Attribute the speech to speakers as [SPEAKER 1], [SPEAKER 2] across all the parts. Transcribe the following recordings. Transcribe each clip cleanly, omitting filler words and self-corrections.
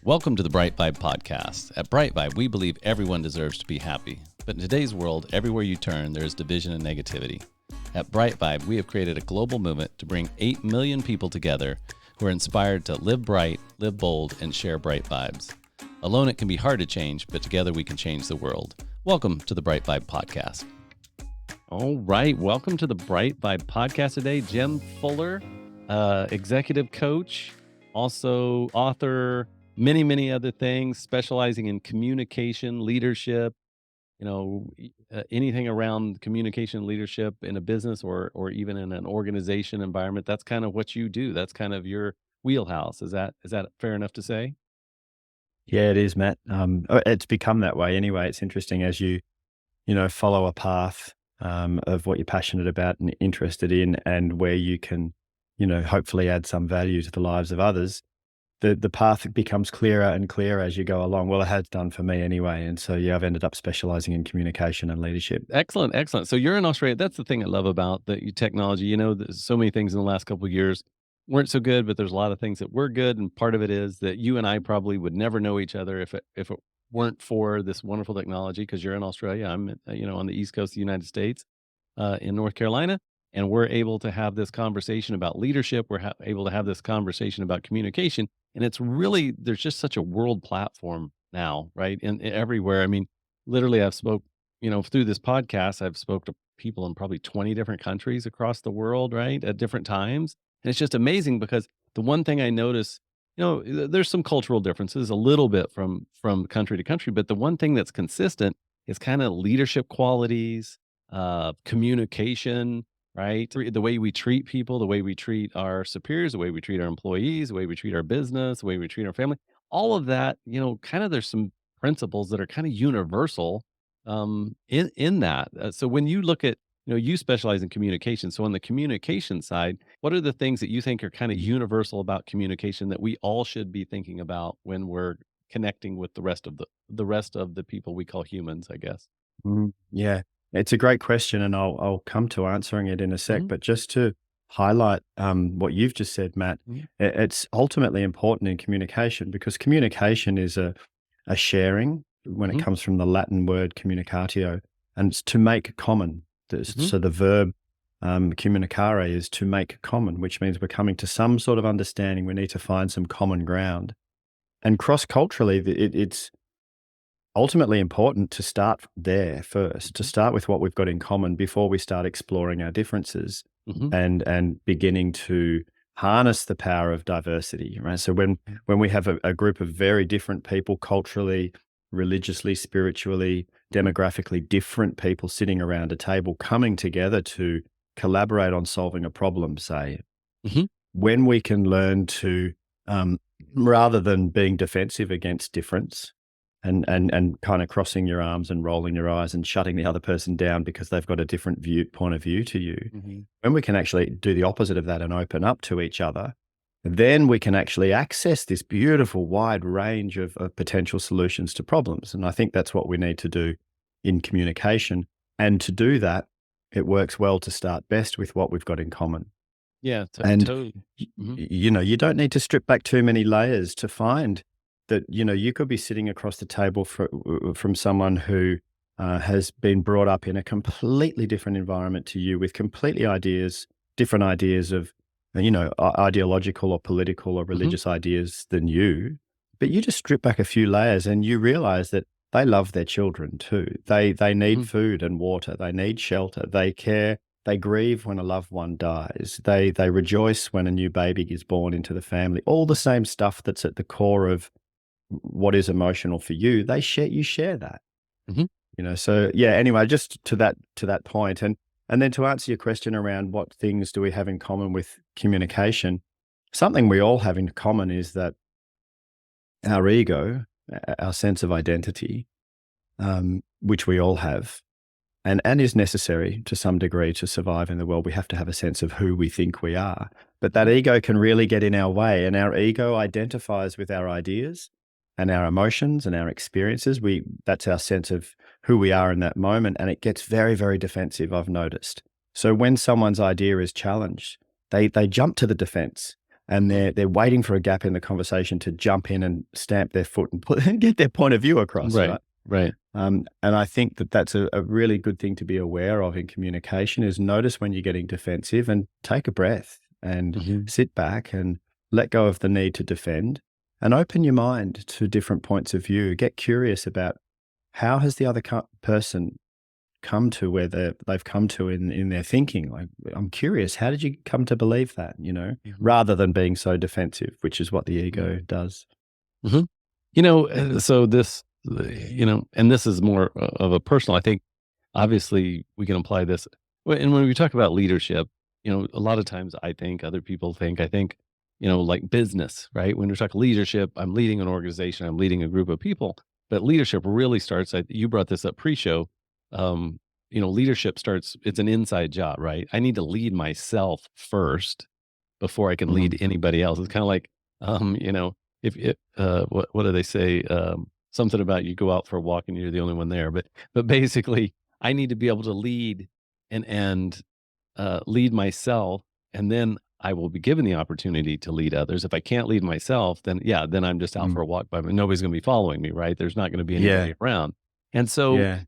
[SPEAKER 1] Welcome to the BriteVibe podcast. At BriteVibe, we believe everyone deserves to be happy. But in today's world, everywhere you turn, there is division and negativity. At BriteVibe, we have created a global movement to bring 8 million people together who are inspired to live bright, live bold, and share bright vibes. Alone, it can be hard to change, but together we can change the world. Welcome to the BriteVibe podcast. All right, welcome to the BriteVibe podcast today. Jem Fuller, executive coach, also author, many other things, specializing in communication, leadership, anything around communication, leadership in a business or even in an organization environment. That's kind of what you do. That's kind of your wheelhouse. Is that fair enough to say?
[SPEAKER 2] Yeah, it is, Matt. It's become that way anyway. It's interesting as you follow a path of what you're passionate about and interested in, and where you can, hopefully add some value to the lives of others. The path becomes clearer and clearer as you go along. Well, it has done for me anyway. And so, yeah, I've ended up specializing in communication and leadership.
[SPEAKER 1] Excellent. So you're in Australia. That's the thing I love about the technology. There's so many things in the last couple of years weren't so good, but there's a lot of things that were good. And part of it is that you and I probably would never know each other if it weren't for this wonderful technology, because you're in Australia. I'm, on the East Coast of the United States, in North Carolina. And we're able to have this conversation about leadership. We're able to have this conversation about communication. And it's really, there's just such a world platform now, right? And everywhere. I mean, literally I've spoke, through this podcast, I've spoke to people in probably 20 different countries across the world, right? At different times. And it's just amazing because the one thing I notice, there's some cultural differences a little bit from country to country, but the one thing that's consistent is kind of leadership qualities, communication, right? The way we treat people, the way we treat our superiors, the way we treat our employees, the way we treat our business, the way we treat our family, all of that, kind of there's some principles that are kind of universal in that. So when you look at, you specialize in communication. So on the communication side, what are the things that you think are kind of universal about communication that we all should be thinking about when we're connecting with the rest of the people we call humans, I guess?
[SPEAKER 2] Yeah, it's a great question, and I'll come to answering it in a sec.
[SPEAKER 1] Mhm.
[SPEAKER 2] But just to highlight what you've just said, Matt,
[SPEAKER 1] Yeah.
[SPEAKER 2] it's ultimately important in communication, because communication is a sharing, when it
[SPEAKER 1] Mhm.
[SPEAKER 2] comes from the Latin word communicatio, and it's to make common.
[SPEAKER 1] Mhm.
[SPEAKER 2] So the verb communicare is to make common, which means we're coming to some sort of understanding. We need to find some common ground. And cross-culturally, it's ultimately important to start there first, to start with what we've got in common before we start exploring our differences
[SPEAKER 1] Mhm.
[SPEAKER 2] and beginning to harness the power of diversity, right? So when we have a group of very different people, culturally, religiously, spiritually, demographically different people sitting around a table, coming together to collaborate on solving a problem, say,
[SPEAKER 1] Mhm.
[SPEAKER 2] when we can learn to, rather than being defensive against difference, and kind of crossing your arms and rolling your eyes and shutting the other person down because they've got a different point of view to you.
[SPEAKER 1] Mhm.
[SPEAKER 2] When we can actually do the opposite of that and open up to each other, then we can actually access this beautiful wide range of potential solutions to problems. And I think that's what we need to do in communication. And to do that, it works well to start best with what we've got in common.
[SPEAKER 1] Yeah,
[SPEAKER 2] And
[SPEAKER 1] totally. Mhm.
[SPEAKER 2] you don't need to strip back too many layers to find that, you could be sitting across the table from someone who has been brought up in a completely different environment to you, with different ideas of, ideological or political or
[SPEAKER 1] Mhm.
[SPEAKER 2] religious ideas than you. But you just strip back a few layers and you realize that they love their children too. They need
[SPEAKER 1] Mhm.
[SPEAKER 2] food and water. They need shelter. They care. They grieve when a loved one dies. They rejoice when a new baby is born into the family. All the same stuff that's at the core of what is emotional for you, you share that.
[SPEAKER 1] Mhm.
[SPEAKER 2] So yeah, anyway, just to that point. And then to answer your question around what things do we have in common with communication, something we all have in common is that our ego, our sense of identity, which we all have, and is necessary to some degree to survive in the world. We have to have a sense of who we think we are. But that
[SPEAKER 1] Mhm.
[SPEAKER 2] ego can really get in our way, and our ego identifies with our ideas and our emotions and our experiences. That's our sense of who we are in that moment, and it gets very, very defensive, I've noticed. So when someone's idea is challenged, they jump to the defense. and they're waiting for a gap in the conversation to jump in and stamp their foot and and get their point of view across,
[SPEAKER 1] Right.
[SPEAKER 2] right?
[SPEAKER 1] Right.
[SPEAKER 2] And I think that that's a really good thing to be aware of in communication, is notice when you're getting defensive and take a breath and
[SPEAKER 1] Mhm.
[SPEAKER 2] sit back and let go of the need to defend and open your mind to different points of view. Get curious about how has the other person come to where they've come to in their thinking. Like, I'm curious, how did you come to believe that,
[SPEAKER 1] Mhm.
[SPEAKER 2] rather than being so defensive, which is what the
[SPEAKER 1] Mhm.
[SPEAKER 2] ego does.
[SPEAKER 1] Mhm. So this, and this is more of a personal, I think obviously we can apply this. And when we talk about leadership, a lot of times I think other people think, I think, like business, right? When we talk leadership, I'm leading an organization, I'm leading a group of people, but leadership really starts, you brought this up pre-show. Um, leadership starts, it's an inside job, right? I need to lead myself first before I can lead
[SPEAKER 2] Mm.
[SPEAKER 1] anybody else. It's kind of like, if it, what do they say? Something about you go out for a walk and you're the only one there. But basically, I need to be able to lead and lead myself, and then I will be given the opportunity to lead others. If I can't lead myself, then yeah, then I'm just out for
[SPEAKER 2] Mm.
[SPEAKER 1] a walk by. Nobody's going to be following me, right? There's not going to be
[SPEAKER 2] Yeah,
[SPEAKER 1] anybody around. And so,
[SPEAKER 2] yeah.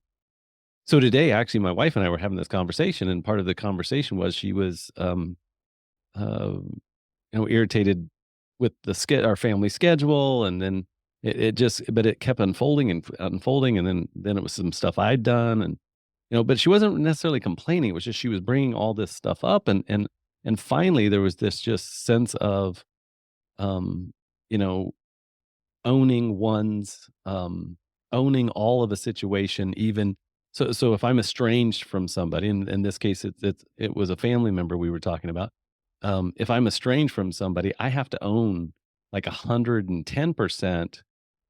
[SPEAKER 1] so today, actually, my wife and I were having this conversation, and part of the conversation was she was uh, irritated with our family schedule, and then but it kept unfolding and unfolding, and then it was some stuff I'd done, and but she wasn't necessarily complaining. It was just she was bringing all this stuff up, and finally there was this just sense of, um, you know, owning owning all of a situation, even so if I'm estranged from somebody, in this case, it was a family member we were talking about. If I'm estranged from somebody, I have to own like 110%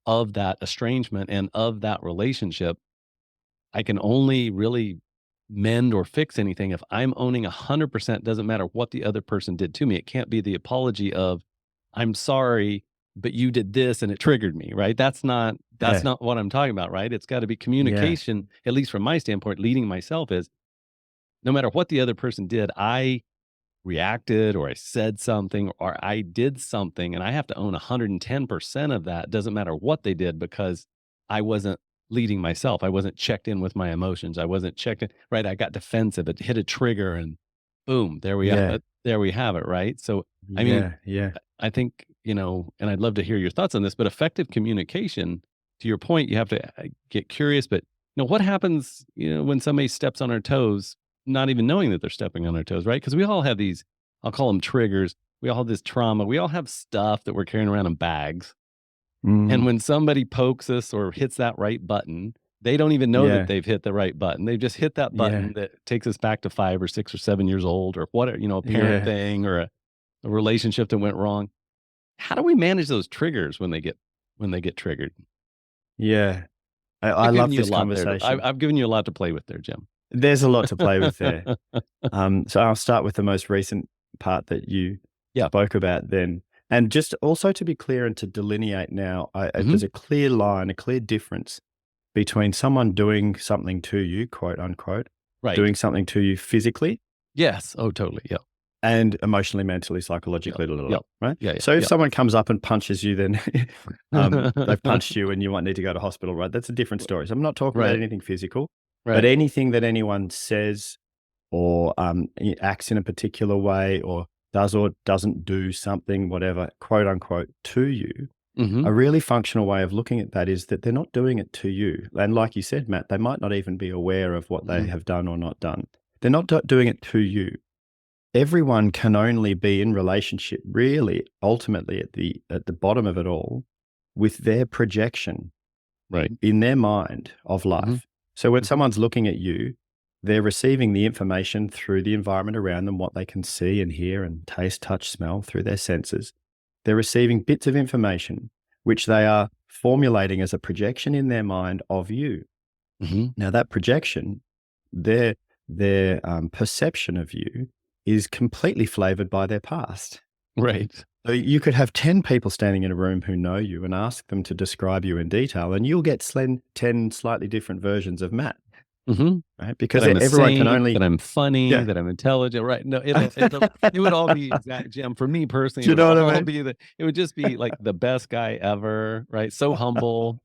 [SPEAKER 1] of that estrangement and of that relationship. I can only really mend or fix anything if I'm owning 100%. Doesn't matter what the other person did to me. It can't be the apology of, "I'm sorry, but you did this and it triggered me," right? That's
[SPEAKER 2] Yeah,
[SPEAKER 1] not what I'm talking about, right? It's gotta be
[SPEAKER 2] yeah,
[SPEAKER 1] communication, at least from my standpoint, leading myself is, no matter what the other person did, I reacted or I said something or I did something, and I have to own 110% of that. Doesn't matter what they did, because I wasn't leading myself. I wasn't checked in with my emotions. I wasn't checked in, right? I got defensive. It hit a trigger and boom,
[SPEAKER 2] yeah,
[SPEAKER 1] there we have it, right? So, I mean,
[SPEAKER 2] yeah, yeah,
[SPEAKER 1] I think, and I'd love to hear your thoughts on this, but effective communication, to your point, you have to get curious. But, what happens, when somebody steps on our toes, not even knowing that they're stepping on our toes, right? Because we all have these, I'll call them triggers. We all have this trauma. We all have stuff that we're carrying around in bags. And
[SPEAKER 2] mm,
[SPEAKER 1] when somebody pokes us or hits that right button, they don't even know that
[SPEAKER 2] yeah,
[SPEAKER 1] they've hit the right button. They've just hit that
[SPEAKER 2] yeah,
[SPEAKER 1] button that takes us back to 5 or 6 or 7 years old, or what, a parent
[SPEAKER 2] yeah,
[SPEAKER 1] thing, or a relationship that went wrong. How do we manage those triggers when they get triggered?
[SPEAKER 2] yeah. I
[SPEAKER 1] I've given
[SPEAKER 2] love
[SPEAKER 1] you a
[SPEAKER 2] this
[SPEAKER 1] lot there.
[SPEAKER 2] conversation.
[SPEAKER 1] I've given you a lot to play with there, Jim.
[SPEAKER 2] There's a lot to play with there. So I'll start with the most recent part that you
[SPEAKER 1] Yeah.
[SPEAKER 2] spoke about then. And just also to be clear and to delineate now,
[SPEAKER 1] Hmm.
[SPEAKER 2] there's a clear line, a clear difference between someone doing something to you, quote unquote,
[SPEAKER 1] Right.
[SPEAKER 2] doing something to you physically
[SPEAKER 1] Yes. Oh, totally. Yeah.
[SPEAKER 2] and emotionally, mentally,
[SPEAKER 1] Yeah.
[SPEAKER 2] psychologically, blah, blah, blah,
[SPEAKER 1] Yeah.
[SPEAKER 2] right?
[SPEAKER 1] Yeah.
[SPEAKER 2] So if
[SPEAKER 1] Yeah.
[SPEAKER 2] someone comes up and punches you, then they've
[SPEAKER 1] Yeah.
[SPEAKER 2] punched you and you might need to go to hospital, right? That's a different story. So I'm not talking about
[SPEAKER 1] Right.
[SPEAKER 2] anything physical, but
[SPEAKER 1] Right.
[SPEAKER 2] anything that anyone says or acts in a particular way or does or doesn't do something, whatever, quote unquote, to you,
[SPEAKER 1] Hmm.
[SPEAKER 2] a really functional way of looking at that is that they're not doing it to you. And like you said, Matt, they might not even be aware of what they
[SPEAKER 1] Hmm.
[SPEAKER 2] have done or not done. They're not doing it to you. Everyone can only be in relationship, really, ultimately, at the bottom of it all, with their projection
[SPEAKER 1] Right.
[SPEAKER 2] in their mind of
[SPEAKER 1] Hmm.
[SPEAKER 2] life. So when
[SPEAKER 1] Hmm.
[SPEAKER 2] someone's looking at you, they're receiving the information through the environment around them, what they can see and hear and taste, touch, smell through their senses. They're receiving bits of information which they are formulating as a projection in their mind of you.
[SPEAKER 1] Hmm.
[SPEAKER 2] Now, that projection, their perception of you is completely flavored by their past.
[SPEAKER 1] Right.
[SPEAKER 2] So you could have 10 people standing in a room who know you and ask them to describe you in detail, and you'll get 10 slightly different versions of Matt.
[SPEAKER 1] Mhm.
[SPEAKER 2] right?
[SPEAKER 1] That
[SPEAKER 2] Because
[SPEAKER 1] I'm a
[SPEAKER 2] everyone can
[SPEAKER 1] saint,
[SPEAKER 2] only
[SPEAKER 1] that I'm funny,
[SPEAKER 2] yeah.
[SPEAKER 1] that I'm intelligent, right? No, it would all be exact Jim. For me personally,
[SPEAKER 2] Do
[SPEAKER 1] it
[SPEAKER 2] you
[SPEAKER 1] would
[SPEAKER 2] know what I
[SPEAKER 1] all
[SPEAKER 2] mean?
[SPEAKER 1] be it would just be like the best guy ever, right? So humble.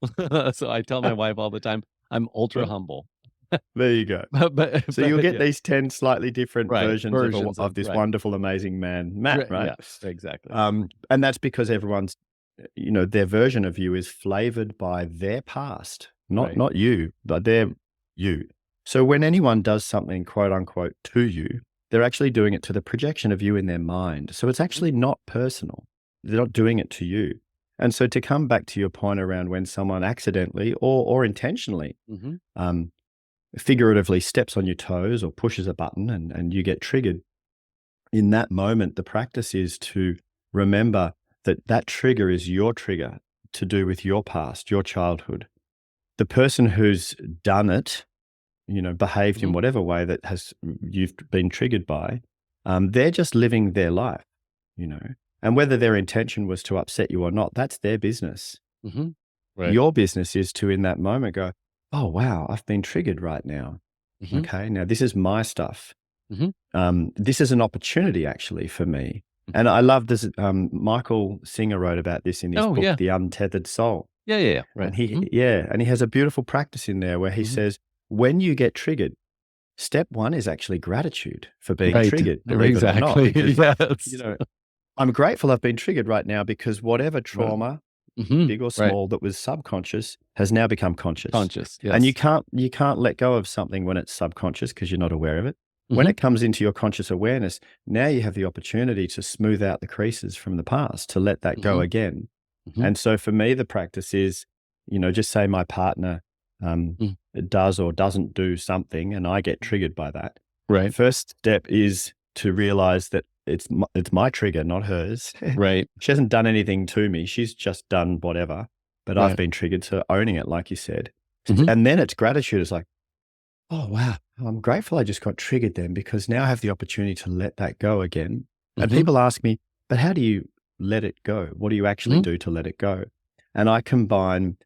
[SPEAKER 1] So I tell my wife all the time, I'm ultra humble.
[SPEAKER 2] There you go. So you'll
[SPEAKER 1] But
[SPEAKER 2] get
[SPEAKER 1] yeah,
[SPEAKER 2] these 10 slightly different
[SPEAKER 1] right.
[SPEAKER 2] versions of
[SPEAKER 1] Versions of
[SPEAKER 2] this
[SPEAKER 1] right.
[SPEAKER 2] wonderful, amazing man, Matt, right?
[SPEAKER 1] Yeah, exactly.
[SPEAKER 2] And that's because everyone's, their version of you is flavored by their past,
[SPEAKER 1] Right.
[SPEAKER 2] not you, but their you. So when anyone does something, quote unquote, to you, they're actually doing it to the projection of you in their mind. So it's
[SPEAKER 1] Mhm.
[SPEAKER 2] actually not personal. They're not doing it to you. And so to come back to your point around when someone accidentally or intentionally
[SPEAKER 1] Mhm.
[SPEAKER 2] um, figuratively steps on your toes or pushes a button and you get triggered, in that moment, the practice is to remember that that trigger is your trigger to do with your past, your childhood. The person who's done it, behaved in
[SPEAKER 1] Mhm.
[SPEAKER 2] whatever way that has you've been triggered by, they're just living their life, you know. And whether their intention was to upset you or not, that's their business.
[SPEAKER 1] Mhm. Right.
[SPEAKER 2] Your business is to, in that moment, go, "Oh wow, I've been triggered right now.
[SPEAKER 1] Mhm.
[SPEAKER 2] Okay, now this is my stuff.
[SPEAKER 1] Mhm.
[SPEAKER 2] This is an opportunity actually for me."
[SPEAKER 1] Mhm.
[SPEAKER 2] And I love this. Michael Singer wrote about this in his
[SPEAKER 1] Oh,
[SPEAKER 2] book,
[SPEAKER 1] yeah.
[SPEAKER 2] The Untethered Soul.
[SPEAKER 1] Yeah, yeah, yeah. Right.
[SPEAKER 2] And he,
[SPEAKER 1] Mhm.
[SPEAKER 2] yeah, and he has a beautiful practice in there where he
[SPEAKER 1] Mhm.
[SPEAKER 2] says, when you get triggered, step one is actually gratitude for being
[SPEAKER 1] Right.
[SPEAKER 2] triggered, believe it or not,
[SPEAKER 1] Exactly.
[SPEAKER 2] because, you
[SPEAKER 1] Yes.
[SPEAKER 2] know, I'm grateful I've been triggered right now because whatever
[SPEAKER 1] Right.
[SPEAKER 2] trauma,
[SPEAKER 1] Mhm.
[SPEAKER 2] big or
[SPEAKER 1] Right.
[SPEAKER 2] small, that was subconscious has now become conscious.
[SPEAKER 1] Conscious.
[SPEAKER 2] And you
[SPEAKER 1] Yes.
[SPEAKER 2] can't let go of something when it's subconscious because you're not aware of it. When
[SPEAKER 1] Mhm.
[SPEAKER 2] it comes into your conscious awareness, now you have the opportunity to smooth out the creases from the past, to let that go
[SPEAKER 1] Mhm.
[SPEAKER 2] again.
[SPEAKER 1] Mhm.
[SPEAKER 2] And so for me, the practice is, just say my partner
[SPEAKER 1] Mm.
[SPEAKER 2] does or doesn't do something and I get triggered by that.
[SPEAKER 1] Right.
[SPEAKER 2] First step is to realize that it's my trigger, not hers.
[SPEAKER 1] Right.
[SPEAKER 2] She hasn't done anything to me. She's just done whatever, but I've
[SPEAKER 1] Right.
[SPEAKER 2] been triggered. So owning it, like you said.
[SPEAKER 1] Mhm.
[SPEAKER 2] And then it's gratitude. It's like, oh, wow, I'm grateful I just got triggered then because now I have the opportunity to let that go again. And
[SPEAKER 1] Mhm.
[SPEAKER 2] people ask me, but how do you let it go? What do you actually
[SPEAKER 1] Mhm.
[SPEAKER 2] do to let it go? And I combine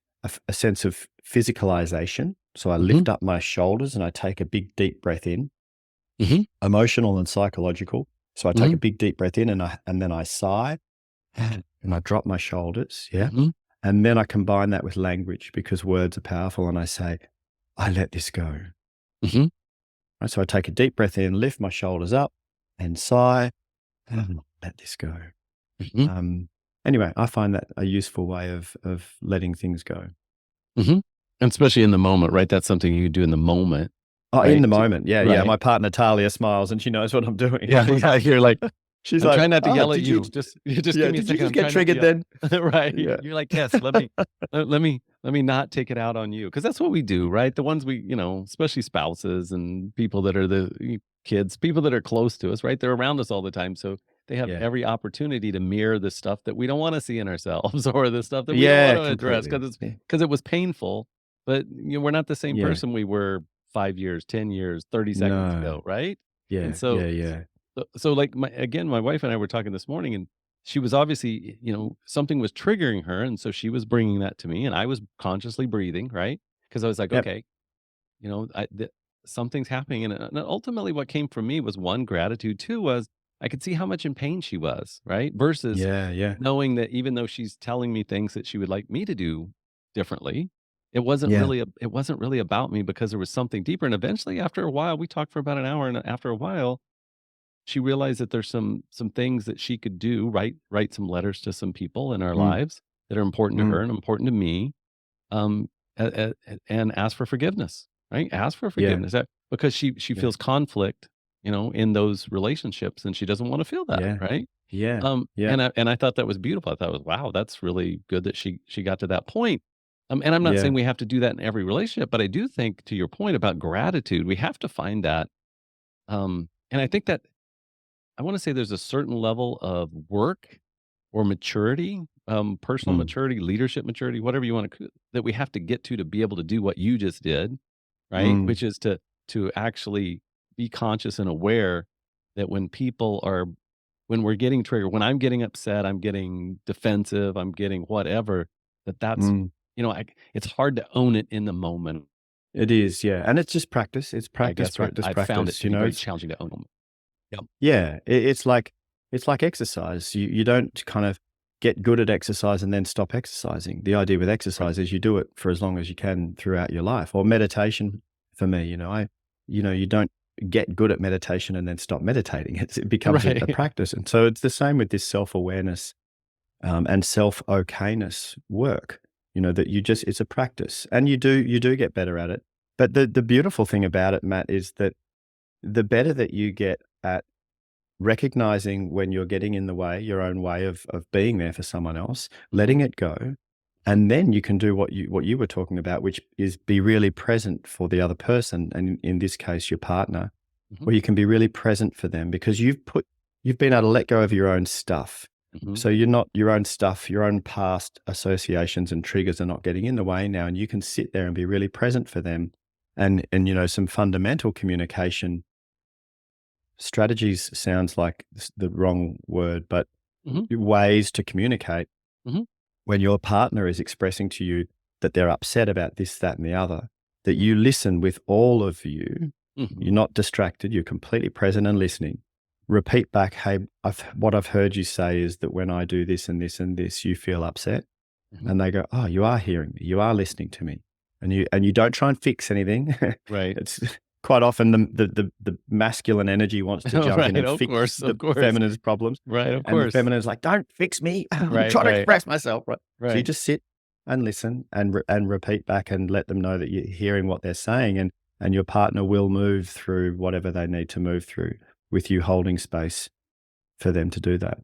[SPEAKER 2] a sense of physicalization. So I
[SPEAKER 1] Mhm.
[SPEAKER 2] lift up my shoulders and I take a big, deep breath in,
[SPEAKER 1] Mhm.
[SPEAKER 2] emotional and psychological. So I take a
[SPEAKER 1] Mhm.
[SPEAKER 2] big, deep breath in and then I sigh and I drop my shoulders. Yeah.
[SPEAKER 1] Mhm.
[SPEAKER 2] And then I combine that with language because words are powerful. And I say, I let this go.
[SPEAKER 1] Mhm.
[SPEAKER 2] Right, so I take a deep breath in, lift my shoulders up, and sigh, and let this go.
[SPEAKER 1] Mhm.
[SPEAKER 2] Um, anyway, I find that a useful way of letting things go.
[SPEAKER 1] Mhm. And especially in the moment, right? That's something you do in the moment,
[SPEAKER 2] Oh, in
[SPEAKER 1] right?
[SPEAKER 2] the moment, yeah, yeah.
[SPEAKER 1] Right.
[SPEAKER 2] My partner Talia smiles, and she knows what I'm doing.
[SPEAKER 1] Yeah, yeah, you're like,
[SPEAKER 2] She's
[SPEAKER 1] "I'm
[SPEAKER 2] like,
[SPEAKER 1] trying not to
[SPEAKER 2] "Oh,
[SPEAKER 1] yell at
[SPEAKER 2] did you?
[SPEAKER 1] you. Just just give
[SPEAKER 2] Yeah,
[SPEAKER 1] me a
[SPEAKER 2] did you
[SPEAKER 1] second.
[SPEAKER 2] just
[SPEAKER 1] I'm
[SPEAKER 2] get
[SPEAKER 1] trying not to
[SPEAKER 2] triggered
[SPEAKER 1] yell."
[SPEAKER 2] then?"
[SPEAKER 1] Right.
[SPEAKER 2] Yeah,
[SPEAKER 1] You're like, "Yes, let me not take it out on you, because that's what we do, right? The ones especially spouses and people that are kids, people that are close to us, right? They're around us all the time, so they have
[SPEAKER 2] yeah,
[SPEAKER 1] every opportunity to mirror the stuff that we don't wanna see in ourselves or the stuff that we don't
[SPEAKER 2] yeah,
[SPEAKER 1] wanna address
[SPEAKER 2] completely.
[SPEAKER 1] because
[SPEAKER 2] Yeah,
[SPEAKER 1] it was painful, but, we're not the same
[SPEAKER 2] yeah.
[SPEAKER 1] person we were 5 years, 10 years, 30 seconds
[SPEAKER 2] No,
[SPEAKER 1] ago, right? And
[SPEAKER 2] yeah,
[SPEAKER 1] so
[SPEAKER 2] yeah, yeah,
[SPEAKER 1] so, like, my wife and I were talking this morning, and she was obviously, something was triggering her, and so she was bringing that to me, and I was consciously breathing, right? Because I was like,
[SPEAKER 2] yep,
[SPEAKER 1] "Okay, something's happening," and ultimately what came from me was, 1, gratitude, 2 was I could see how much in pain she was, right? Versus
[SPEAKER 2] yeah, yeah,
[SPEAKER 1] knowing that even though she's telling me things that she would like me to do differently,
[SPEAKER 2] yeah,
[SPEAKER 1] it wasn't really about me because there was something deeper, and eventually, after a while, we talked for about an hour, and after a while she realized that there's some things that she could do, write some letters to some people in our
[SPEAKER 2] mm,
[SPEAKER 1] lives that are important to her
[SPEAKER 2] mm,
[SPEAKER 1] and important to me, um, and ask for forgiveness, right? Ask for
[SPEAKER 2] yeah,
[SPEAKER 1] forgiveness because she
[SPEAKER 2] yeah,
[SPEAKER 1] feels conflict, in those relationships, and she doesn't want to feel that,
[SPEAKER 2] yeah,
[SPEAKER 1] right?
[SPEAKER 2] yeah, yeah,
[SPEAKER 1] And I thought that was beautiful. I thought, wow, that's really good that she got to that point. And I'm not saying
[SPEAKER 2] yeah,
[SPEAKER 1] we have to do that in every relationship, but I do think, to your point about gratitude, we have to find that. And I think that I wanna say there's a certain level of work or maturity, personal
[SPEAKER 2] mm,
[SPEAKER 1] maturity, leadership maturity, whatever you wanna that we have to get to be able to do what you just did, right?
[SPEAKER 2] mm,
[SPEAKER 1] Which is to actually be conscious and aware that when we're getting triggered, when I'm getting upset, I'm getting defensive, I'm getting whatever, that's
[SPEAKER 2] mm.
[SPEAKER 1] it's hard to own it in the moment.
[SPEAKER 2] It is, yeah, and it's just practice. It's
[SPEAKER 1] I
[SPEAKER 2] practice,
[SPEAKER 1] guess, or
[SPEAKER 2] practice,
[SPEAKER 1] I've found it
[SPEAKER 2] practice,
[SPEAKER 1] to
[SPEAKER 2] you
[SPEAKER 1] be
[SPEAKER 2] know,
[SPEAKER 1] very
[SPEAKER 2] it's
[SPEAKER 1] challenging to own them. Yep.
[SPEAKER 2] yeah, it's like exercise. You don't kind of get good at exercise and then stop exercising. The idea with
[SPEAKER 1] Right.
[SPEAKER 2] exercise is you do it for as long as you can throughout your life. Or meditation for me, you don't get good at meditation and then stop meditating. It becomes a
[SPEAKER 1] Right.
[SPEAKER 2] practice. And so it's the same with this self-awareness and self-okayness work, that it's a practice and you do get better at it. But the beautiful thing about it, Matt, is that the better that you get at recognizing when you're getting in the way, your own way of being there for someone else,
[SPEAKER 1] Mhm,
[SPEAKER 2] letting it go,
[SPEAKER 1] mhm,
[SPEAKER 2] and then you can do what you were talking about, which is be really present for the other person, and in this case, your partner,
[SPEAKER 1] mhm,
[SPEAKER 2] where you can be really present for them because you've been able to let go of your own stuff.
[SPEAKER 1] mhm.
[SPEAKER 2] So you're not your own stuff, your own past associations and triggers are not getting in the way now, and you can sit there and be really present for them. And some fundamental communication strategies sounds like the wrong word, but
[SPEAKER 1] Mhm,
[SPEAKER 2] ways to communicate
[SPEAKER 1] mhm,
[SPEAKER 2] when your partner is expressing to you that they're upset about this, that, and the other, that you listen with all of you.
[SPEAKER 1] mhm,
[SPEAKER 2] You're not distracted. You're completely present and listening. Repeat back, hey, what I've heard you say is that when I do this and this and this, you feel upset.
[SPEAKER 1] mhm.
[SPEAKER 2] And they go, oh, you are hearing me. You are listening to me. And you don't try and fix anything.
[SPEAKER 1] Right.
[SPEAKER 2] It's quite often the masculine energy wants to jump in
[SPEAKER 1] Right,
[SPEAKER 2] and fix
[SPEAKER 1] of
[SPEAKER 2] the
[SPEAKER 1] course.
[SPEAKER 2] feminine's problems.
[SPEAKER 1] Right, of
[SPEAKER 2] And the
[SPEAKER 1] course.
[SPEAKER 2] feminine's like, don't fix me. I'm
[SPEAKER 1] Right,
[SPEAKER 2] trying to
[SPEAKER 1] right,
[SPEAKER 2] express myself. Right. So you
[SPEAKER 1] right.
[SPEAKER 2] just sit and listen and repeat back and let them know that you're hearing what they're saying. And your partner will move through whatever they need to move through with you holding space for them to do that.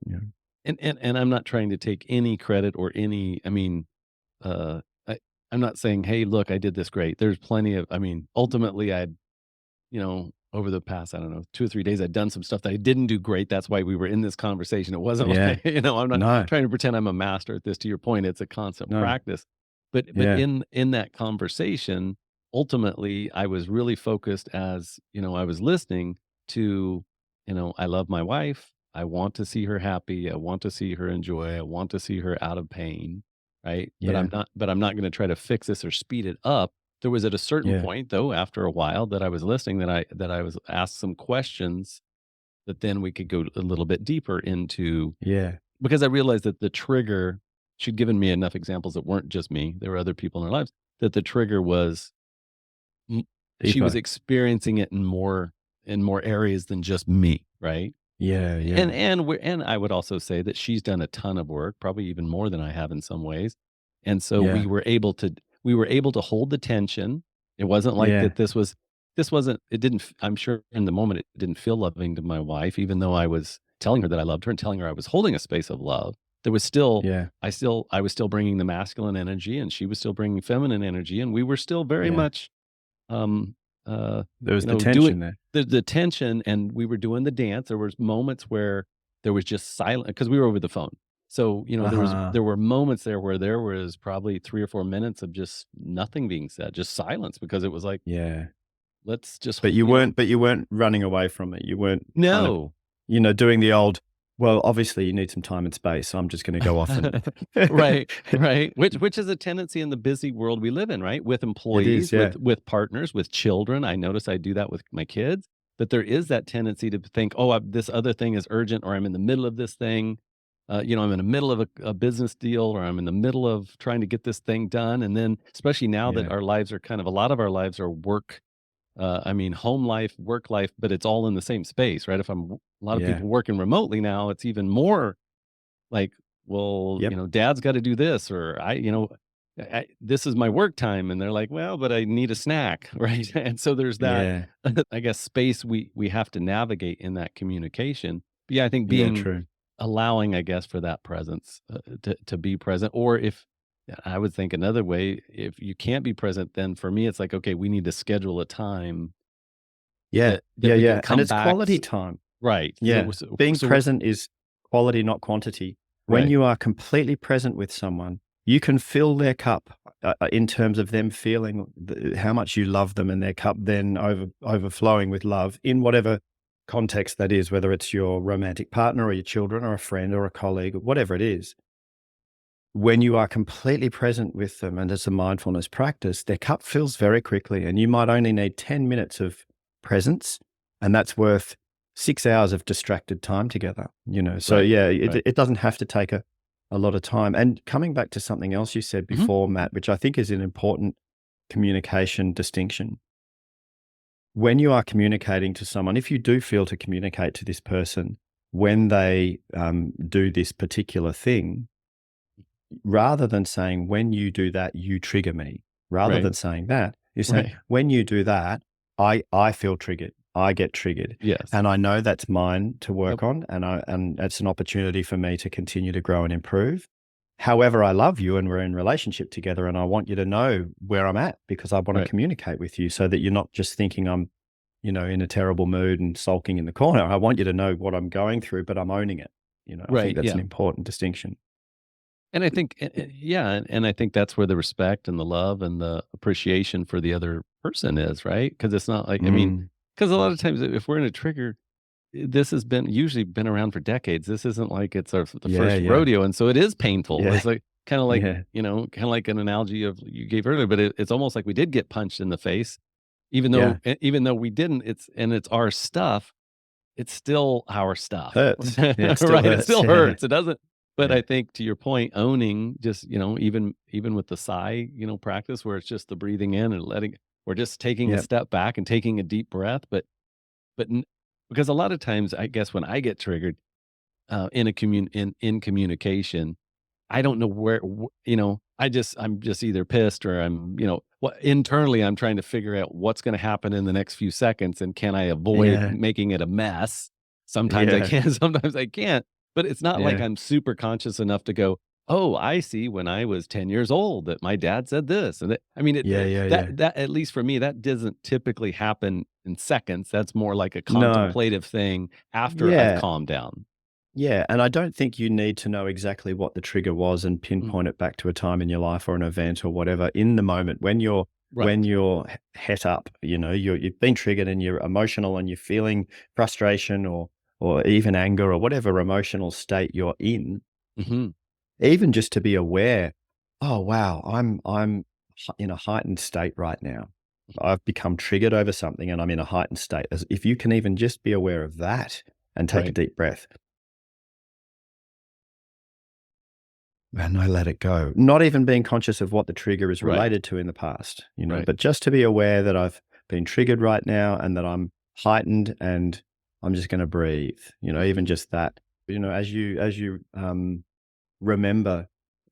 [SPEAKER 1] And I'm not trying to take any credit or any, I mean, uh, I I'm not saying, "Hey, look, I did this great." There's plenty of, I mean, ultimately, over the past, I don't know, 2 or 3 days, I'd done some stuff that I didn't do great. That's why we were in this conversation. It wasn't
[SPEAKER 2] Yeah.
[SPEAKER 1] like, I'm not
[SPEAKER 2] No,
[SPEAKER 1] trying to pretend I'm a master at this. To your point, it's a constant
[SPEAKER 2] no.
[SPEAKER 1] practice. But
[SPEAKER 2] Yeah.
[SPEAKER 1] in that conversation, ultimately, I was really focused as, I was listening to, I love my wife. I want to see her happy. I want to see her enjoy. I want to see her out of pain, right?
[SPEAKER 2] Yeah.
[SPEAKER 1] But I'm not gonna try to fix this or speed it up. There was at a certain
[SPEAKER 2] Yeah.
[SPEAKER 1] point, though, after a while that I was listening, that I was asked some questions that then we could go a little bit deeper into,
[SPEAKER 2] Yeah.
[SPEAKER 1] because I realized that the trigger, she'd given me enough examples that weren't just me, there were other people in our lives, that the trigger was, m she was
[SPEAKER 2] Deeper.
[SPEAKER 1] experiencing it in more areas than just me, right?
[SPEAKER 2] Yeah,
[SPEAKER 1] And
[SPEAKER 2] yeah,
[SPEAKER 1] I would also say that she's done a ton of work, probably even more than I have in some ways. And so
[SPEAKER 2] yeah,
[SPEAKER 1] we were able to hold the tension. It wasn't like
[SPEAKER 2] yeah,
[SPEAKER 1] that this wasn't it didn't f I'm sure in the moment it didn't feel loving to my wife, even though I was telling her that I loved her and telling her I was holding a space of love. There was still
[SPEAKER 2] yeah,
[SPEAKER 1] I was still bringing the masculine energy and she was still bringing feminine energy, and we were still very
[SPEAKER 2] yeah.
[SPEAKER 1] much, um, uh,
[SPEAKER 2] There was the
[SPEAKER 1] doing
[SPEAKER 2] tension there.
[SPEAKER 1] the tension, and we were doing the dance. There was moments where there was just silent because we were over the phone. So,
[SPEAKER 2] Uh-huh.
[SPEAKER 1] there were moments there where there was probably 3 or 4 minutes of just nothing being said, just silence, because it was like,
[SPEAKER 2] Yeah.
[SPEAKER 1] let's just,
[SPEAKER 2] But you weren't running away from it. You weren't kind of,
[SPEAKER 1] no.
[SPEAKER 2] doing the old, well, obviously you need some time and space, so I'm just gonna go off and
[SPEAKER 1] Right, right. Which is a tendency in the busy world we live in, right? With
[SPEAKER 2] It is,
[SPEAKER 1] employees,
[SPEAKER 2] yeah.
[SPEAKER 1] with partners, with children. I notice I do that with my kids, but there is that tendency to think, "Oh, this other thing is urgent," or "I'm in the middle of this thing." I'm in the middle of a business deal, or I'm in the middle of trying to get this thing done. And then, especially now that
[SPEAKER 2] Yeah,
[SPEAKER 1] our lives are kind of, a lot of our lives are work, I mean, home life, work life, but it's all in the same space, right? If a lot of
[SPEAKER 2] yeah.
[SPEAKER 1] people working remotely now, it's even more like, well,
[SPEAKER 2] Yep.
[SPEAKER 1] dad's got to do this, or this is my work time. And they're like, well, but I need a snack. Right. And so there's that,
[SPEAKER 2] Yeah.
[SPEAKER 1] I guess, space we have to navigate in that communication. But yeah, I think
[SPEAKER 2] Yeah,
[SPEAKER 1] being,
[SPEAKER 2] true.
[SPEAKER 1] allowing, I guess, for that presence, to be present. Or if, I would think another way, if you can't be present, then for me, it's like, okay, we need to schedule a time
[SPEAKER 2] Yeah.
[SPEAKER 1] that
[SPEAKER 2] Yeah,
[SPEAKER 1] we can
[SPEAKER 2] yeah, and
[SPEAKER 1] come
[SPEAKER 2] it's
[SPEAKER 1] back.
[SPEAKER 2] quality time.
[SPEAKER 1] Right.
[SPEAKER 2] Yeah. Being present is quality, not quantity. When
[SPEAKER 1] Right.
[SPEAKER 2] you are completely present with someone, you can fill their cup in terms of them feeling how much you love them and their cup then overflowing with love in whatever context that is, whether it's your romantic partner or your children or a friend or a colleague, whatever it is. when you are completely present with them and it's a mindfulness practice, their cup fills very quickly, and you might only need 10 minutes of presence, and that's worth 6 hours of distracted time together, you know? So
[SPEAKER 1] Right.
[SPEAKER 2] yeah,
[SPEAKER 1] Right.
[SPEAKER 2] it doesn't have to take a lot of time. And coming back to something else you said
[SPEAKER 1] Mhm.
[SPEAKER 2] before, Matt, which I think is an important communication distinction. When you are communicating to someone, if you do feel to communicate to this person when they do this particular thing, rather than saying, when you do that, you trigger me, rather
[SPEAKER 1] Right.
[SPEAKER 2] than saying that, you're saying,
[SPEAKER 1] Right.
[SPEAKER 2] when you do that, I feel triggered. I get triggered.
[SPEAKER 1] Yes.
[SPEAKER 2] And I know that's mine to
[SPEAKER 1] Yep.
[SPEAKER 2] work on. And it's an opportunity for me to continue to grow and improve. However, I love you and we're in relationship together, and I want you to know where I'm at because I want to
[SPEAKER 1] Right.
[SPEAKER 2] communicate with you so that you're not just thinking I'm, in a terrible mood and sulking in the corner. I want you to know what I'm going through, but I'm owning it. I think
[SPEAKER 1] Right.
[SPEAKER 2] that's an
[SPEAKER 1] Yeah.
[SPEAKER 2] important distinction.
[SPEAKER 1] And I think, yeah, and I think that's where the respect and the love and the appreciation for the other person is, right? Because it's not like, I mean,
[SPEAKER 2] Mm.
[SPEAKER 1] because a lot of times if we're in a trigger, this has been usually been around for decades. This isn't like it's the
[SPEAKER 2] Yeah,
[SPEAKER 1] first
[SPEAKER 2] yeah.
[SPEAKER 1] rodeo, and so it is painful.
[SPEAKER 2] Yeah.
[SPEAKER 1] It's like kind of like
[SPEAKER 2] Yeah.
[SPEAKER 1] kind of like an analogy of you gave earlier, but it's almost like we did get punched in the face, even
[SPEAKER 2] Yeah.
[SPEAKER 1] though even though we didn't. It's our stuff. It's still our stuff,
[SPEAKER 2] Hurts. Yeah, it still
[SPEAKER 1] right? It
[SPEAKER 2] hurts.
[SPEAKER 1] still
[SPEAKER 2] Yeah.
[SPEAKER 1] hurts. It doesn't. But
[SPEAKER 2] Yeah.
[SPEAKER 1] I think to your point, owning just even with the sigh practice where it's just the breathing in and letting, we're just taking a
[SPEAKER 2] Yep.
[SPEAKER 1] step back and taking a deep breath, but n because a lot of times, I guess when I get triggered, in communication, I don't know I'm just either pissed or what internally, I'm trying to figure out what's gonna happen in the next few seconds, and can I avoid
[SPEAKER 2] Yeah.
[SPEAKER 1] making it a mess? Sometimes I
[SPEAKER 2] Yeah.
[SPEAKER 1] can, sometimes I can't, but it's not like
[SPEAKER 2] Yeah.
[SPEAKER 1] I'm super conscious enough to go, "Oh, I see when I was 10 years old that my dad said this," and that I mean,
[SPEAKER 2] Yeah, yeah, yeah.
[SPEAKER 1] that at least for me, that doesn't typically happen in seconds. That's more like a
[SPEAKER 2] No.
[SPEAKER 1] contemplative thing after I've
[SPEAKER 2] Yeah.
[SPEAKER 1] calmed down.
[SPEAKER 2] Yeah, and I don't think you need to know exactly what the trigger was and
[SPEAKER 1] Mm,
[SPEAKER 2] pinpoint it back to a time in your life or an event or whatever in the moment when you're
[SPEAKER 1] right.
[SPEAKER 2] het up, you've been triggered and you're emotional and you're feeling frustration or even anger or whatever emotional state you're in,
[SPEAKER 1] Mhm.
[SPEAKER 2] even just to be aware, oh wow, I'm in a heightened state right now. I've become triggered over something and I'm in a heightened state. As if you can even just be aware of that and take a
[SPEAKER 1] Right.
[SPEAKER 2] deep breath. And I let it go. Not even being conscious of what the trigger is
[SPEAKER 1] Right.
[SPEAKER 2] related to in the past,
[SPEAKER 1] Right.
[SPEAKER 2] but just to be aware that I've been triggered right now and that I'm heightened and I'm just going to breathe, even
[SPEAKER 1] Mhm.
[SPEAKER 2] just that, as you remember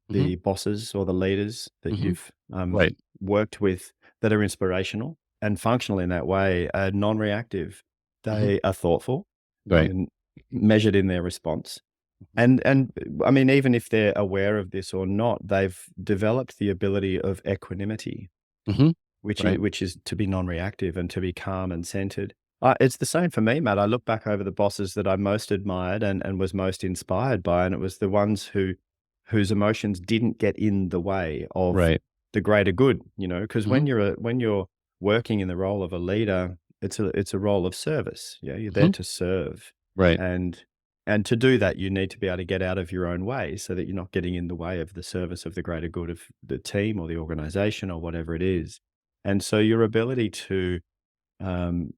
[SPEAKER 1] Mhm.
[SPEAKER 2] the bosses or the leaders that
[SPEAKER 1] Mhm.
[SPEAKER 2] you've
[SPEAKER 1] Right.
[SPEAKER 2] worked with that are inspirational and functional in that way, are non-reactive.
[SPEAKER 1] Mhm.
[SPEAKER 2] They are thoughtful
[SPEAKER 1] Right.
[SPEAKER 2] and measured in their response.
[SPEAKER 1] Mhm.
[SPEAKER 2] And I mean, even if they're aware of this or not, they've developed the ability of equanimity,
[SPEAKER 1] Mhm.
[SPEAKER 2] which is
[SPEAKER 1] Right.
[SPEAKER 2] which is to be non-reactive and to be calm and centered. It's the same for me, Matt. I look back over the bosses that I most admired and was most inspired by, and it was the ones whose emotions didn't get in the way of
[SPEAKER 1] Right.
[SPEAKER 2] the greater good. Because when
[SPEAKER 1] Mhm.
[SPEAKER 2] you're working in the role of a leader, it's a role of service. Yeah, you're there
[SPEAKER 1] Mhm.
[SPEAKER 2] to serve,
[SPEAKER 1] Right.
[SPEAKER 2] and to do that, you need to be able to get out of your own way so that you're not getting in the way of the service of the greater good of the team or the organization or whatever it is. And so your ability to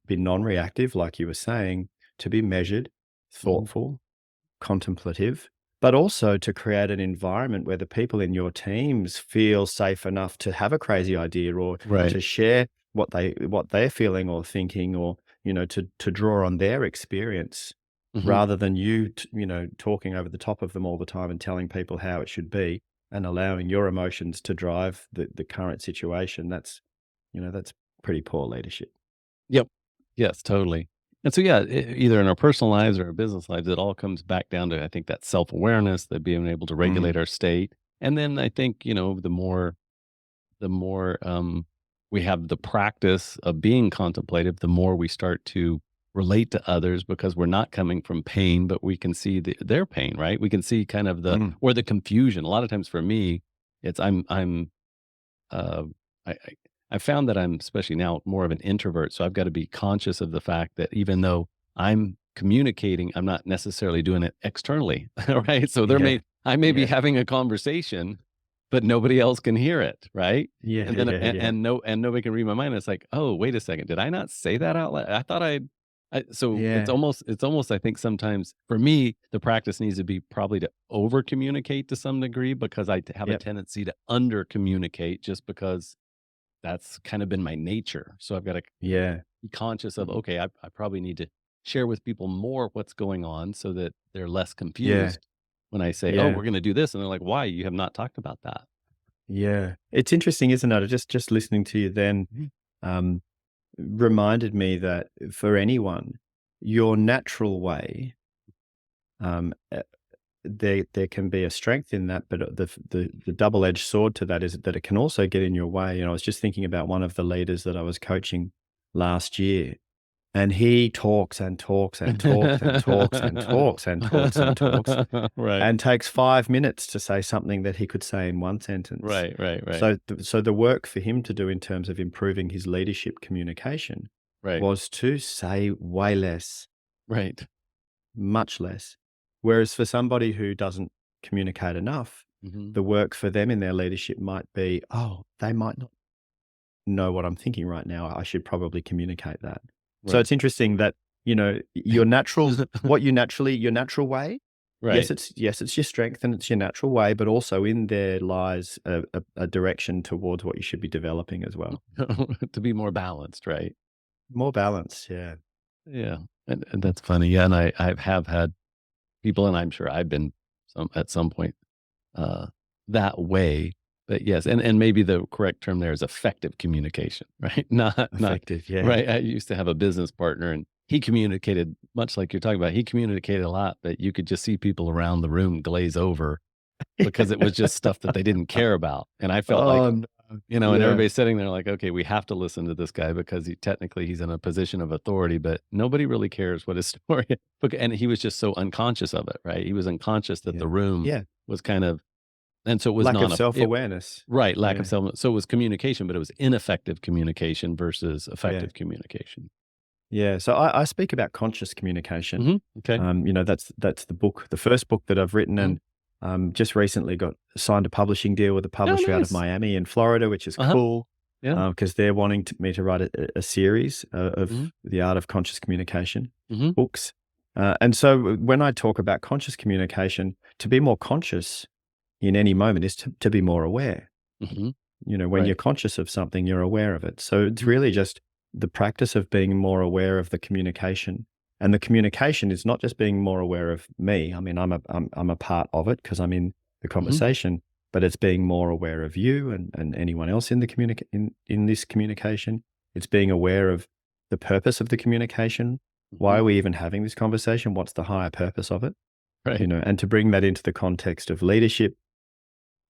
[SPEAKER 2] be non-reactive, like you were saying, to be measured,
[SPEAKER 1] Mhm.
[SPEAKER 2] thoughtful, contemplative, but also to create an environment where the people in your teams feel safe enough to have a crazy idea or
[SPEAKER 1] Right.
[SPEAKER 2] to share what they're feeling or thinking, or to draw on their experience
[SPEAKER 1] Mhm.
[SPEAKER 2] rather than you talking over the top of them all the time and telling people how it should be and allowing your emotions to drive the current situation. That's pretty poor leadership.
[SPEAKER 1] Yep. Yes, totally. And so, yeah, either in our personal lives or our business lives, it all comes back down to, I think, that self-awareness, that being able to regulate
[SPEAKER 2] Mm,
[SPEAKER 1] our state. And then I think, the more we have the practice of being contemplative, the more we start to relate to others because we're not coming from pain, but we can see their pain, right? We can see kind of
[SPEAKER 2] mm,
[SPEAKER 1] the confusion. A lot of times for me, it's uh, I found that I'm, especially now, more of an introvert. So I've got to be conscious of the fact that even though I'm communicating, I'm not necessarily doing it externally, right? So there
[SPEAKER 2] yeah,
[SPEAKER 1] I may be
[SPEAKER 2] Yeah.
[SPEAKER 1] having a conversation, but nobody else can hear it, right?
[SPEAKER 2] Yeah,
[SPEAKER 1] And then
[SPEAKER 2] yeah, yeah.
[SPEAKER 1] and nobody can read my mind. It's like, "Oh, wait a second. Did I not say that out loud? I thought so
[SPEAKER 2] Yeah.
[SPEAKER 1] it's almost I think sometimes for me, the practice needs to be probably to over communicate to some degree because have a
[SPEAKER 2] Yep.
[SPEAKER 1] tendency to under communicate just because that's kind of been my nature. So I've got to
[SPEAKER 2] Yeah.
[SPEAKER 1] be conscious of,
[SPEAKER 2] Mhm.
[SPEAKER 1] okay, I probably need to share with people more what's going on so that they're less
[SPEAKER 2] Yeah.
[SPEAKER 1] confused when I say, "Oh,
[SPEAKER 2] Yeah.
[SPEAKER 1] we're going to do this," and they're like, "Why? You have not talked about that."
[SPEAKER 2] Yeah. It's interesting, isn't it? Just listening to you then,
[SPEAKER 1] Mhm.
[SPEAKER 2] um, reminded me that for anyone, your natural way, um, there can be a strength in that, but the double-edged sword to that is that it can also get in your way. I was just thinking about one of the leaders that I was coaching last year, and he talks and talks and talks and talks and talks and talks and talks,
[SPEAKER 1] Right.
[SPEAKER 2] and takes 5 minutes to say something that he could say in one sentence.
[SPEAKER 1] Right, right, right,
[SPEAKER 2] So the work for him to do in terms of improving his leadership communication
[SPEAKER 1] right,
[SPEAKER 2] was to say way less,
[SPEAKER 1] right.
[SPEAKER 2] much less. Whereas for somebody who doesn't communicate enough,
[SPEAKER 1] Mhm.
[SPEAKER 2] the work for them in their leadership might be, "Oh, they might not know what I'm thinking right now. I should probably communicate that." So
[SPEAKER 1] Right.
[SPEAKER 2] it's interesting that, your natural what you naturally your natural way,
[SPEAKER 1] Right.
[SPEAKER 2] yes, it's your strength and it's your natural way, but also in there lies a direction towards what you should be developing as well.
[SPEAKER 1] To be more balanced, right?
[SPEAKER 2] More balance, yeah.
[SPEAKER 1] Yeah, and that's funny. Yeah, and I have had people, and I'm sure I've been at some point uh, that way. But yes, and maybe the correct term there is effective communication, right? Not
[SPEAKER 2] Effective, yeah.
[SPEAKER 1] right. I used to have a business partner, and he communicated much like you're talking about. He communicated a lot, but you could just see people around the room glaze over because it was just stuff that they didn't care about. And I felt like,
[SPEAKER 2] Oh, no.
[SPEAKER 1] and
[SPEAKER 2] Yeah,
[SPEAKER 1] everybody's sitting there like, okay, we have to listen to this guy because he's in a position of authority, but nobody really cares what his story is. And he was just so unconscious of it, right? He was unconscious that
[SPEAKER 2] yeah.
[SPEAKER 1] the room
[SPEAKER 2] Yeah,
[SPEAKER 1] was kind of, and so it was
[SPEAKER 2] lack of
[SPEAKER 1] non, it,
[SPEAKER 2] self-awareness.
[SPEAKER 1] right, lack of
[SPEAKER 2] Yeah,
[SPEAKER 1] self. So it was communication, but it was ineffective communication versus
[SPEAKER 2] yeah.
[SPEAKER 1] effective communication.
[SPEAKER 2] Yeah, so I speak about conscious communication.
[SPEAKER 1] Okay.
[SPEAKER 2] That's the first book that I've written,
[SPEAKER 1] Hmm.
[SPEAKER 2] and just recently got signed a publishing deal with a
[SPEAKER 1] Oh,
[SPEAKER 2] publisher out of
[SPEAKER 1] nice.
[SPEAKER 2] Miami in Florida, which is
[SPEAKER 1] Uh huh.
[SPEAKER 2] cool
[SPEAKER 1] Yeah.
[SPEAKER 2] because they're wanting me to write a series
[SPEAKER 1] Hmm.
[SPEAKER 2] of the art of conscious communication
[SPEAKER 1] Hmm.
[SPEAKER 2] books. And so when I talk about conscious communication, to be more conscious in any moment is to be more aware.
[SPEAKER 1] Hmm.
[SPEAKER 2] When you're
[SPEAKER 1] Right.
[SPEAKER 2] conscious of something, you're aware of it. So it's
[SPEAKER 1] Mhm.
[SPEAKER 2] really just the practice of being more aware of the communication. And the communication is not just being more aware of me. I mean, I'm a part of it because I'm in the
[SPEAKER 1] Mhm.
[SPEAKER 2] conversation, but it's being more aware of you and anyone else in the in this communication. It's being aware of the purpose of the communication. Why
[SPEAKER 1] Mhm.
[SPEAKER 2] are we even having this conversation? What's the higher purpose of it?
[SPEAKER 1] Right.
[SPEAKER 2] And to bring that into the context of leadership,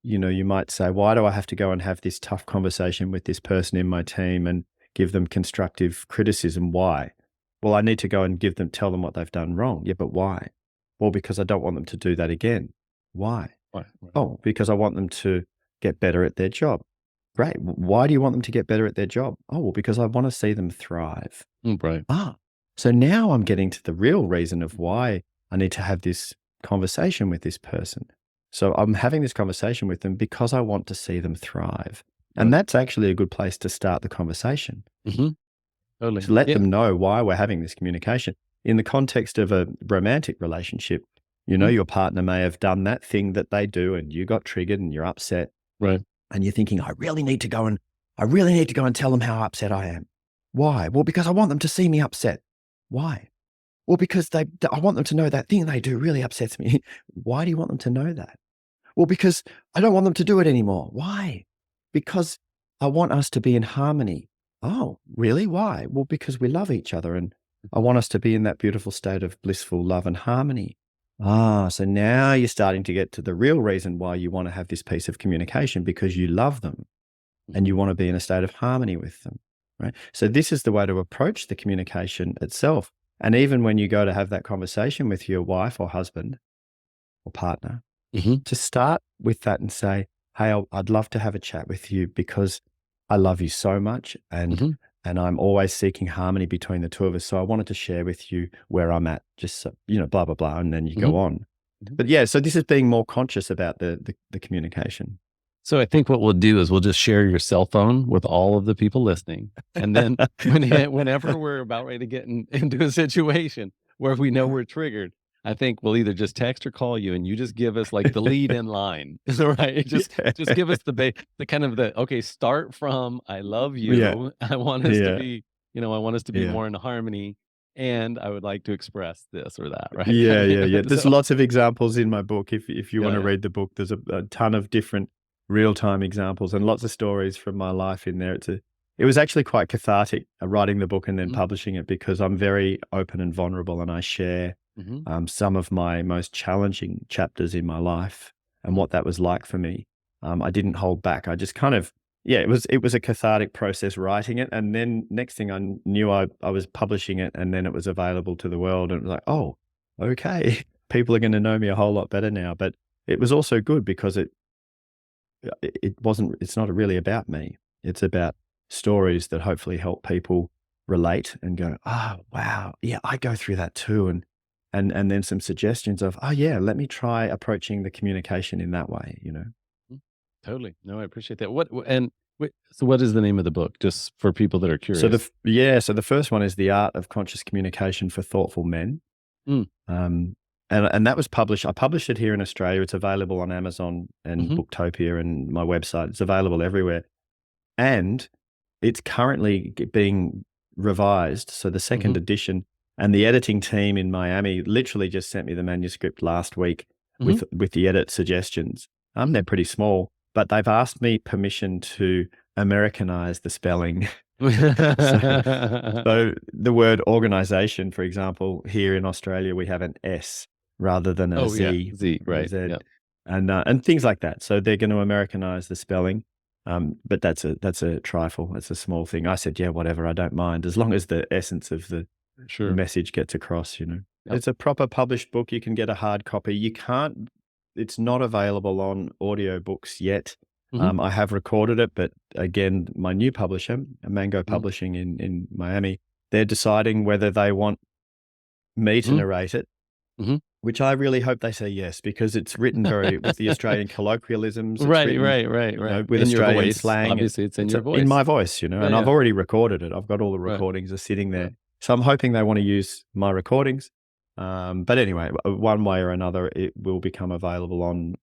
[SPEAKER 2] you might say, why do I have to go and have this tough conversation with this person in my team and give them constructive criticism? Why? Well, I need to go and tell them what they've done wrong. Yeah, but why? Well, because I don't want them to do that again. Why?
[SPEAKER 1] Right. Right.
[SPEAKER 2] Oh, because I want them to get better at their job. Great. Why do you want them to get better at their job? Oh, well, because I want to see them thrive.
[SPEAKER 1] Right.
[SPEAKER 2] Ah, so now I'm getting to the real reason of why I need to have this conversation with this person. So I'm having this conversation with them because I want to see them thrive. And
[SPEAKER 1] Right.
[SPEAKER 2] that's actually a good place to start the conversation,
[SPEAKER 1] Mhm.
[SPEAKER 2] to
[SPEAKER 1] Totally.
[SPEAKER 2] let
[SPEAKER 1] Yeah.
[SPEAKER 2] them know why we're having this communication. In the context of a romantic relationship,
[SPEAKER 1] Mhm.
[SPEAKER 2] your partner may have done that thing that they do and you got triggered and you're upset
[SPEAKER 1] Right.
[SPEAKER 2] and you're thinking, I really need to go and tell them how upset I am. Why? Well, because I want them to see me upset. Why? Well, because I want them to know that thing they do really upsets me. Why do you want them to know that? Well, because I don't want them to do it anymore. Why? Because I want us to be in harmony. Oh, really? Why? Well, because we love each other and I want us to be in that beautiful state of blissful love and harmony. Ah, so now you're starting to get to the real reason why you want to have this piece of communication because you love them and you
[SPEAKER 1] Mhm.
[SPEAKER 2] want to be in a state of harmony with them, right? So this is the way to approach the communication itself. And even when you go to have that conversation with your wife or husband or partner,
[SPEAKER 1] Mhm.
[SPEAKER 2] to start with that and say, "Hey, I'd love to have a chat with you because I love you so much
[SPEAKER 1] Mhm.
[SPEAKER 2] and I'm always seeking harmony between the two of us. So I wanted to share with you where I'm at, just so, blah blah blah." And then you
[SPEAKER 1] Mhm.
[SPEAKER 2] go on.
[SPEAKER 1] Mhm.
[SPEAKER 2] But yeah, so this is being more conscious about the communication.
[SPEAKER 1] So I think what we'll do is we'll just share your cell phone with all of the people listening, and then whenever we're about ready to get into a situation where we know we're triggered, I think we'll either just text or call you, and you just give us like the lead in line, right? Just give us the kind of the okay, start from I love
[SPEAKER 2] Yeah,
[SPEAKER 1] you. I want us to
[SPEAKER 2] yeah,
[SPEAKER 1] be, I want us to be
[SPEAKER 2] yeah.
[SPEAKER 1] more in harmony, and I would like to express this or that, right?
[SPEAKER 2] Yeah, yeah, yeah. There's
[SPEAKER 1] So
[SPEAKER 2] lots of examples in my book. If you
[SPEAKER 1] yeah,
[SPEAKER 2] want to
[SPEAKER 1] yeah.
[SPEAKER 2] read the book, there's a ton of different real-time examples and lots of stories from my life in there. It was actually quite cathartic writing the book and then
[SPEAKER 1] Mhm,
[SPEAKER 2] publishing it because I'm very open and vulnerable, and I share
[SPEAKER 1] mhm,
[SPEAKER 2] some of my most challenging chapters in my life and
[SPEAKER 1] mhm.
[SPEAKER 2] what that was like for me. I didn't hold back. I just kind of, yeah, it was a cathartic process writing it, and then next thing I knew, I was publishing it, and then it was available to the world, and it was like, oh, okay, people are going to know me a whole lot better now. But it was also good because it wasn't. It's not really about me. It's about stories that hopefully help people relate and go, "Oh, wow. Yeah, I go through that too." And then some suggestions of, "Oh, yeah, let me try approaching the communication in that way," you know?
[SPEAKER 1] Mm, totally. No, I appreciate that. So what is the name of the book? Just for people that are
[SPEAKER 2] So
[SPEAKER 1] curious.
[SPEAKER 2] so the first one is The Art of Conscious Communication for Thoughtful Men.
[SPEAKER 1] Mm,
[SPEAKER 2] Um, and that was published. I published it here in Australia. It's available on Amazon and
[SPEAKER 1] mhm,
[SPEAKER 2] Booktopia and my website. It's available everywhere. And it's currently being revised, so the
[SPEAKER 1] mhm,
[SPEAKER 2] second edition, and the editing team in Miami literally just sent me the manuscript last week
[SPEAKER 1] mhm,
[SPEAKER 2] with the edit suggestions. They're
[SPEAKER 1] mhm.
[SPEAKER 2] pretty small, but they've asked me permission to Americanize the spelling. So so the word organization, for example, here in Australia, we have an S rather than a
[SPEAKER 1] Oh, yeah.
[SPEAKER 2] Z
[SPEAKER 1] Z,
[SPEAKER 2] or a
[SPEAKER 1] right.
[SPEAKER 2] Z,
[SPEAKER 1] Yeah,
[SPEAKER 2] and things like that. So they're gonna Americanize the spelling, but that's a trifle. That's a small thing. I said, "Yeah, whatever, I don't mind, as long as the essence of the
[SPEAKER 1] sure.
[SPEAKER 2] message gets across," you know?
[SPEAKER 1] Yep.
[SPEAKER 2] It's a proper published book. You can get a hard copy. You can't It's not available on audiobooks yet.
[SPEAKER 1] Mhm,
[SPEAKER 2] I have recorded it, but again, my new publisher, Mango
[SPEAKER 1] mhm,
[SPEAKER 2] Publishing in Miami, they're deciding whether they want me to
[SPEAKER 1] mhm,
[SPEAKER 2] narrate it,
[SPEAKER 1] mhm.
[SPEAKER 2] which I really hope they say yes, because it's written very with the Australian colloquialisms. It's
[SPEAKER 1] Right,
[SPEAKER 2] written,
[SPEAKER 1] right, right,
[SPEAKER 2] you know,
[SPEAKER 1] right.
[SPEAKER 2] with
[SPEAKER 1] In your
[SPEAKER 2] Australian
[SPEAKER 1] voice.
[SPEAKER 2] slang.
[SPEAKER 1] Obviously, it's in
[SPEAKER 2] It's
[SPEAKER 1] your
[SPEAKER 2] in
[SPEAKER 1] voice.
[SPEAKER 2] my voice, you know,
[SPEAKER 1] Yeah,
[SPEAKER 2] and I've
[SPEAKER 1] yeah.
[SPEAKER 2] already recorded it. I've got all the
[SPEAKER 1] Right,
[SPEAKER 2] recordings are sitting
[SPEAKER 1] right.
[SPEAKER 2] there. So I'm hoping they want to use my recordings. But anyway, one way or another, it will become available on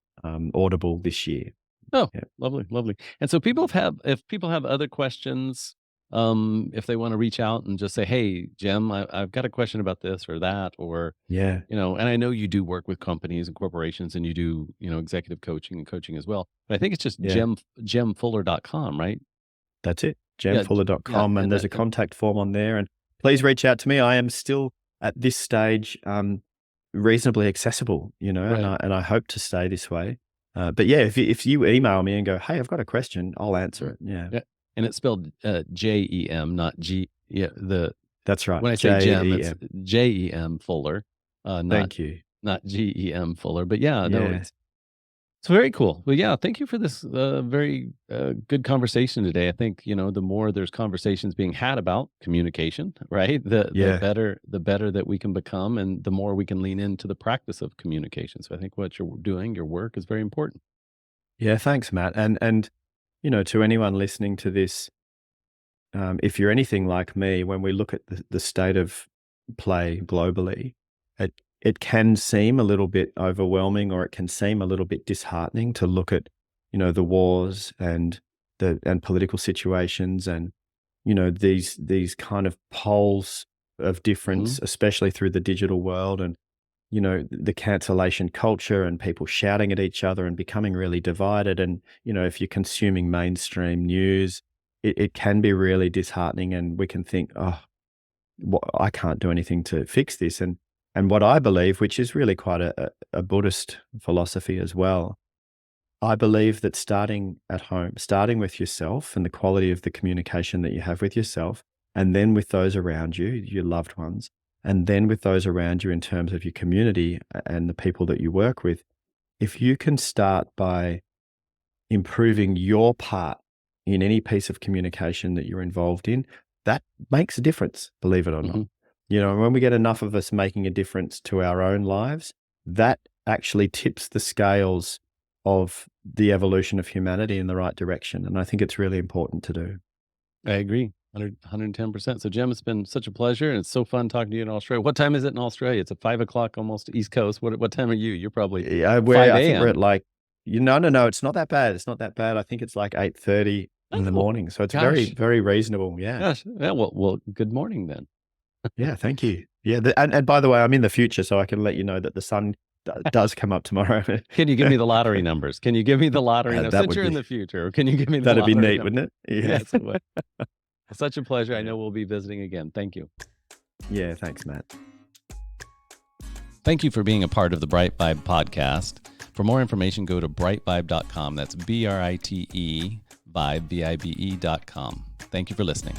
[SPEAKER 2] Audible this year.
[SPEAKER 1] Oh,
[SPEAKER 2] Yeah.
[SPEAKER 1] lovely, lovely. And so if people have other questions, if they want to reach out and just say, "Hey, Jim, I've got a question about this or that," or
[SPEAKER 2] Yeah.
[SPEAKER 1] and I know you do work with companies and corporations, and you do, executive coaching and coaching as well. But I think it's just
[SPEAKER 2] Yeah.
[SPEAKER 1] jemfuller.com, right?
[SPEAKER 2] That's it,
[SPEAKER 1] Yeah, yeah,
[SPEAKER 2] jemfuller.com, and
[SPEAKER 1] and
[SPEAKER 2] there's a contact form on there, and please reach out to me. I am still at this stage, reasonably accessible, you know, and
[SPEAKER 1] right.
[SPEAKER 2] I hope to stay this way. But yeah, if you email me and go, "Hey, I've got a question," I'll answer
[SPEAKER 1] Mhm.
[SPEAKER 2] it. Yeah,
[SPEAKER 1] Yeah, and it's spelled, Jem, not G. Yeah,
[SPEAKER 2] that's right.
[SPEAKER 1] when I say Jem, it's
[SPEAKER 2] JEM.
[SPEAKER 1] Jem Fuller, not
[SPEAKER 2] Thank you.
[SPEAKER 1] Gem Fuller. But yeah, no,
[SPEAKER 2] Yeah.
[SPEAKER 1] it's very cool. Well, yeah, thank you for this very good conversation today. I think the more there's conversations being had about communication, right?
[SPEAKER 2] Yeah.
[SPEAKER 1] The better that we can become, and the more we can lean into the practice of communication. So I think what you're doing, your work, is very important.
[SPEAKER 2] Yeah, thanks, Matt, and, to anyone listening to this, if you're anything like me, when we look at the state of play globally, it can seem a little bit overwhelming, or it can seem a little bit disheartening to look at, the wars and political situations, and, these kind of poles of difference,
[SPEAKER 1] Hmm.
[SPEAKER 2] especially through the digital world, and, the cancellation culture and people shouting at each other and becoming really divided. And, if you're consuming mainstream news, it can be really disheartening, and we can think, oh, I can't do anything to fix this. And what I believe, which is really quite a Buddhist philosophy as well, I believe that starting at home, starting with yourself and the quality of the communication that you have with yourself, and then with those around you, your loved ones, and then with those around you in terms of your community and the people that you work with, if you can start by improving your part in any piece of communication that you're involved in, that makes a difference, believe it or not.
[SPEAKER 1] Hmm.
[SPEAKER 2] When we get enough of us making a difference to our own lives, that actually tips the scales of the evolution of humanity in the right direction. And I think it's really important to do.
[SPEAKER 1] I agree. 110%. So, Jem, it's been such a pleasure, and it's so fun talking to you in Australia. What time is it in Australia? It's at 5 o'clock, almost East Coast. What time are you? You're probably
[SPEAKER 2] Yeah,
[SPEAKER 1] 5
[SPEAKER 2] I think we're at
[SPEAKER 1] a.m.
[SPEAKER 2] like, no, it's not that bad. It's not that bad. I think it's like 8:30 in the
[SPEAKER 1] Oh,
[SPEAKER 2] morning. So it's very,
[SPEAKER 1] gosh,
[SPEAKER 2] very reasonable. Yeah.
[SPEAKER 1] gosh. Yeah, well, good morning then.
[SPEAKER 2] Yeah. Thank you. Yeah. And by the way, I'm in the future, so I can let you know that the sun does come up tomorrow.
[SPEAKER 1] Can you give me the lottery numbers? Can you give me the lottery numbers?
[SPEAKER 2] That
[SPEAKER 1] Since
[SPEAKER 2] would
[SPEAKER 1] you're in
[SPEAKER 2] be,
[SPEAKER 1] the future, can you give me the
[SPEAKER 2] that'd be
[SPEAKER 1] lottery
[SPEAKER 2] neat,
[SPEAKER 1] numbers?
[SPEAKER 2] wouldn't it? Yeah.
[SPEAKER 1] Yes, it would. Such a pleasure. I
[SPEAKER 2] Yeah.
[SPEAKER 1] know we'll be visiting again. Thank you.
[SPEAKER 2] Yeah. Thanks, Matt.
[SPEAKER 1] Thank you for being a part of the BriteVibe podcast. For more information, go to britevibe.com. That's BRITE Vibe, VIBE.com. Thank you for listening.